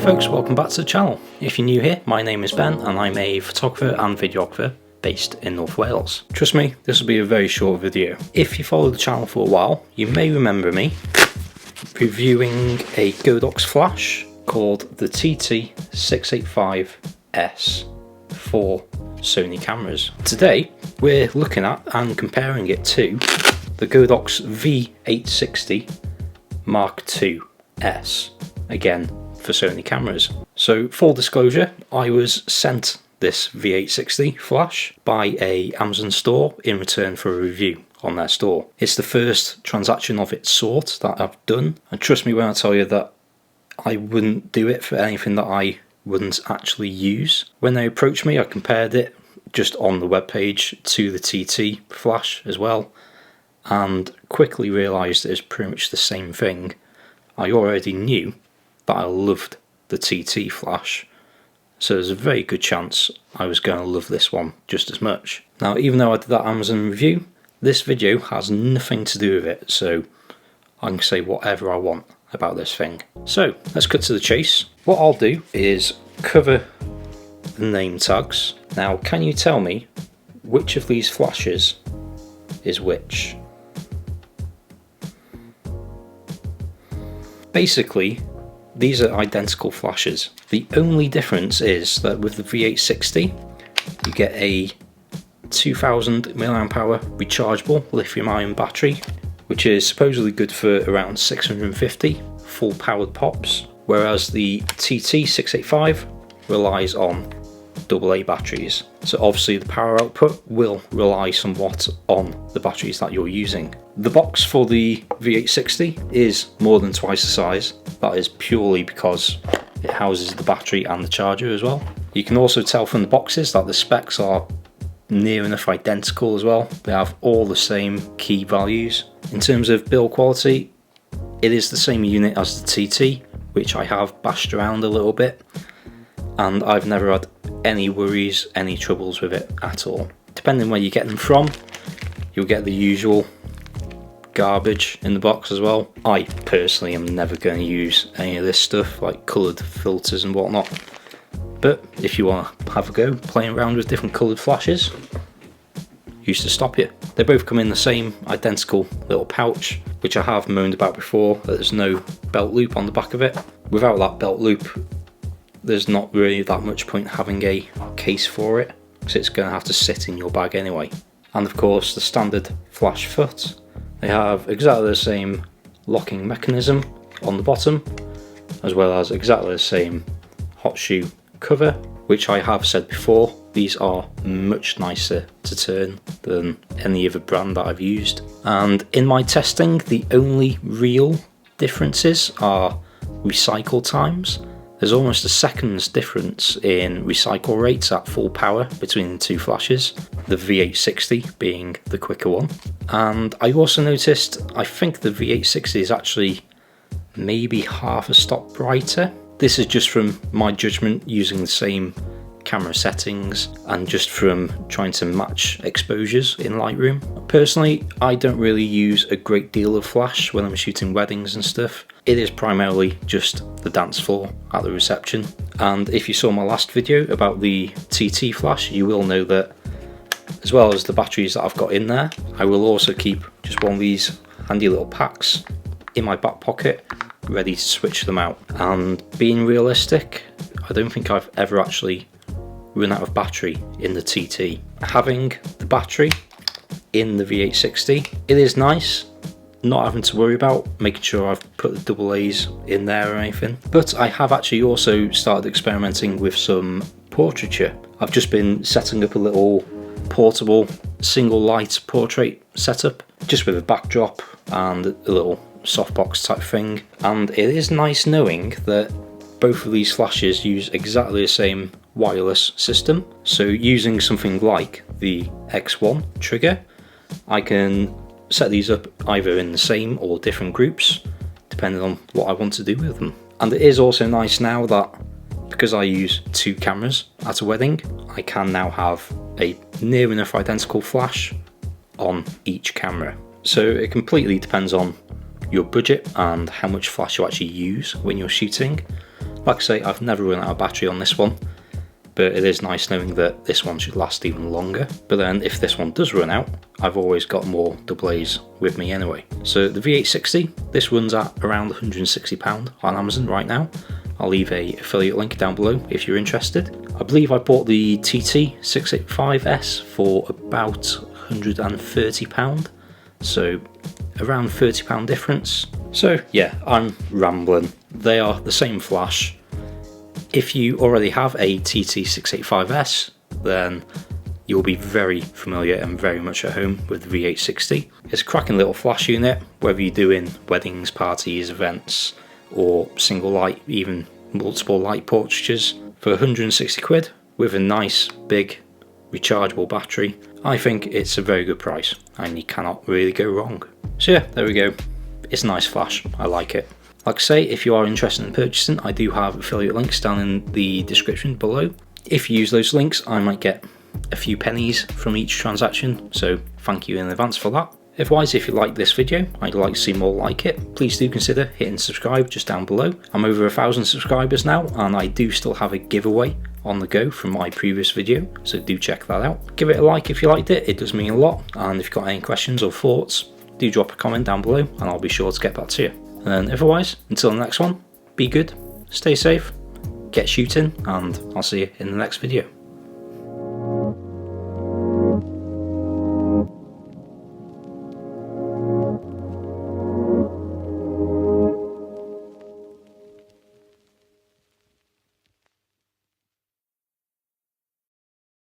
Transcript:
folks, welcome back to the channel. If you're new here, my name is Ben and I'm a photographer and videographer based in North Wales. Trust me, this will be a very short video. If you follow the channel for a while, you may remember me reviewing a Godox flash called the TT685s for Sony cameras. Today we're looking at and comparing it to the Godox V860 Mark IIs, again for Sony cameras. So full disclosure, I was sent this V860 flash by a Amazon store in return for a review on their store. It's the first transaction of its sort that I've done, and trust me when I tell you that I wouldn't do it for anything that I wouldn't actually use. When they approached me, I compared it just on the webpage to the TT flash as well, and quickly realised it's pretty much the same thing. I already knew that I loved the TT flash, so there's a very good chance I was going to love this one just as much. Now, even though I did that Amazon review, this video has nothing to do with it, so I can say whatever I want about this thing. So let's cut to the chase. What I'll do is cover the name tags. Now, can you tell me which of these flashes is which? Basically, these are identical flashes. The only difference is that with the V860 you get a 2000 mAh rechargeable lithium ion battery, which is supposedly good for around 650 full powered pops, whereas the TT685 relies on AA batteries. So obviously the power output will rely somewhat on the batteries that you're using. The box for the V860 is more than twice the size. That is purely because it houses the battery and the charger as well. You can also tell from the boxes that the specs are near enough identical as well. They have all the same key values. In terms of build quality, it is the same unit as the TT, which I have bashed around a little bit, and I've never had any worries, any troubles with it at all. Depending where you get them from, you'll get the usual garbage in the box as well. I personally am never going to use any of this stuff like coloured filters and whatnot, but if you want to have a go playing around with different coloured flashes, who's to stop you? They both come in the same identical little pouch, which I have moaned about before, that there's no belt loop on the back of it. Without that belt loop, there's not really that much point having a case for it, because it's going to have to sit in your bag anyway. And of course the standard flash foot, they have exactly the same locking mechanism on the bottom, as well as exactly the same hot shoe cover, which I have said before, these are much nicer to turn than any other brand that I've used. And in my testing, the only real differences are recycle times. There's almost a second's difference in recycle rates at full power between the two flashes, the V860 being the quicker one. And I also noticed, I think the V860 is actually maybe half a stop brighter. This is just from my judgment using the same camera settings and just from trying to match exposures in Lightroom. Personally, I don't really use a great deal of flash when I'm shooting weddings and stuff. It is primarily just the dance floor at the reception. And if you saw my last video about the TT flash, you will know that as well as the batteries that I've got in there, I will also keep just one of these handy little packs in my back pocket, ready to switch them out. And being realistic, I don't think I've ever actually run out of battery in the TT. Having the battery in the V860, it is nice not having to worry about making sure I've put the AA's in there or anything. But I have actually also started experimenting with some portraiture. I've just been setting up a little portable single light portrait setup, just with a backdrop and a little softbox type thing. And it is nice knowing that both of these flashes use exactly the same wireless system. So using something like the X1 trigger, I can set these up either in the same or different groups, depending on what I want to do with them. And it is also nice now that because I use two cameras at a wedding, I can now have a near enough identical flash on each camera. So it completely depends on your budget and how much flash you actually use when you're shooting. Like I say, I've never run out of battery on this one, but it is nice knowing that this one should last even longer. But then if this one does run out, I've always got more AA's with me anyway. So the V860, this runs at around £160 on Amazon right now. I'll leave a affiliate link down below if you're interested. I believe I bought the TT685s for about £130, so around £30 difference. So yeah, I'm rambling. They are the same flash. If you already have a TT685s, then you'll be very familiar and very much at home with the V860. It's a cracking little flash unit, whether you're doing weddings, parties, events, or single light, even multiple light portraitures. For 160 quid with a nice big rechargeable battery, I think it's a very good price and you cannot really go wrong. So yeah, there we go. It's a nice flash, I like it. Like I say, if you are interested in purchasing, I do have affiliate links down in the description below. If you use those links, I might get a few pennies from each transaction, so thank you in advance for that. Otherwise, if you like this video and you'd like to see more like it, please do consider hitting subscribe just down below. I'm over 1,000 subscribers now, and I do still have a giveaway on the go from my previous video, so do check that out. Give it a like if you liked it, it does mean a lot, and if you've got any questions or thoughts, do drop a comment down below and I'll be sure to get back to you. And then otherwise, until the next one, be good, stay safe, get shooting, and I'll see you in the next video.